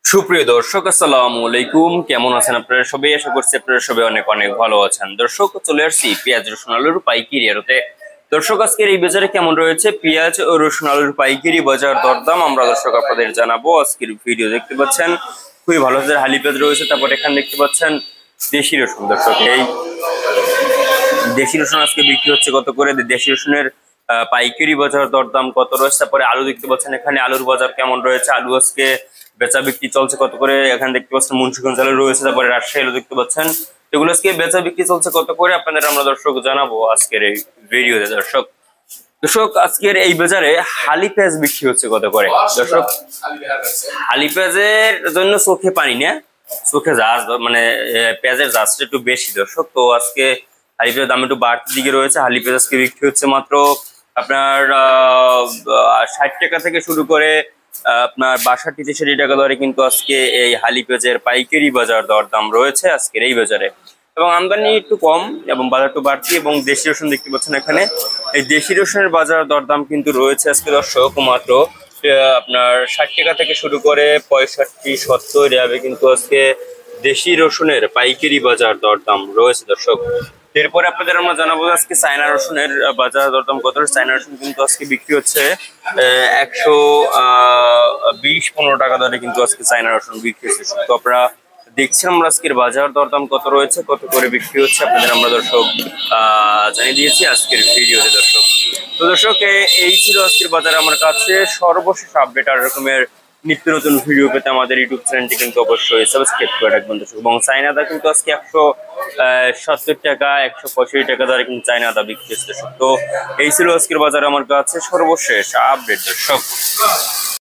সুপ্রিয় দর্শক, আসসালামু আলাইকুম। কেমন আছেন আপনারা সবাই? আশা করছি আপনারা সবাই অনেক অনেক ভালো আছেন। দর্শক, চলে আসছি পেঁয়াজ রসুন আলুর পাইকারি আড়তে। দর্শক, আজকের এই বাজারে কেমন রয়েছে পেঁয়াজ ও রসুন আলুর পাইকারি বাজার দরদাম আমরা দর্শক আপনাদের জানাবো। আজকের ভিডিও দেখতে পাচ্ছেন খুবই ভালো হালি পেঁয়াজ রয়েছে। তারপর এখানে দেখতে পাচ্ছেন দেশি রসুন। দর্শক, এই দেশি রসুন আজকে বিক্রি হচ্ছে কত করে, দেশি রসুনের পাইকারি বাজার দরদাম কত রয়েছে। তারপরে আলু দেখতে পাচ্ছেন এখানে আলুর বাজার কেমন রয়েছে, আলু আজকে বেচা বিক্রি চলছে কত করে। এখানে দেখতে পাচ্ছেন মুন্সিগঞ্জ আলু রয়েছে, তারপরে রাজশাহী আলু দেখতে পাচ্ছেন, এগুলো আজকে বেচা বিক্রি চলছে কত করে আপনাদের আমরা দর্শক জানাবো আজকের এই ভিডিওতে। দর্শক দর্শক আজকের এই বাজারে হালি পেঁয়াজ বিক্রি হচ্ছে কত করে। দর্শক, হালি পেঁয়াজের জন্য চোখে পানি না, চোখে জাহাজ মানে পেঁয়াজের জাহাজটা একটু বেশি। দর্শক, তো আজকে হালি পেঁয়াজের দাম একটু বাড়তির দিকে রয়েছে। হালি পেঁয়াজ আজকে বিক্রি হচ্ছে মাত্র আপনার 60 টাকা থেকে শুরু করে আপনার 62-63 টাকা দরে কিন্তু আজকে এই হালি পেঁয়াজের পাইকারি বাজার দরদাম রয়েছে আজকের এই বাজারে। এবং আমদানি একটু কম এবং বাজার একটু বাড়তি। এবং দেশি রসুন দেখতে পাচ্ছেন এখানে, এই দেশি রসুনের বাজার দরদাম কিন্তু রয়েছে আজকে দর্শক মাত্র আপনার 60 টাকা থেকে শুরু করে 65-70 এভাবে কিন্তু আজকে দেশি রসুনের পাইকারি বাজার দরদাম রয়েছে দর্শক। এরপরে আপনাদের আমরা জানাবো আজকে চায়না রসুনের বাজার দরদাম কত। চায়না রসুন কিন্তু আজকে বিক্রি হচ্ছে 120-15 টাকা দরে কিন্তু আজকে চায়না রসুন বিক্রি হচ্ছে। তো আপনারা দেখছেন আমরা আজকের বাজার দরদাম কত রয়েছে, কত করে বিক্রি হচ্ছে আপনাদের আমরা দর্শক জানিয়ে দিয়েছি আজকের ভিডিওতে। দর্শক, তো দর্শক এই ছিল আজকের বাজার আমার কাছে সর্বশেষ আপডেট। আর রকমের নিত্য নতুন ভিডিও পেতে আমাদের ইউটিউব চ্যানেলটি কিন্তু অবশ্যই সাবস্ক্রাইব করে রাখবেন দর্শক। এবং চায়না আদা কিন্তু আজকে 170 টাকা 165 টাকা দরে কিন্তু চায়না আদা বিক্রি হচ্ছে দর্শক। তো এই ছিল আজকের বাজার আমার কাছে সর্বশেষ আপডেট দর্শক।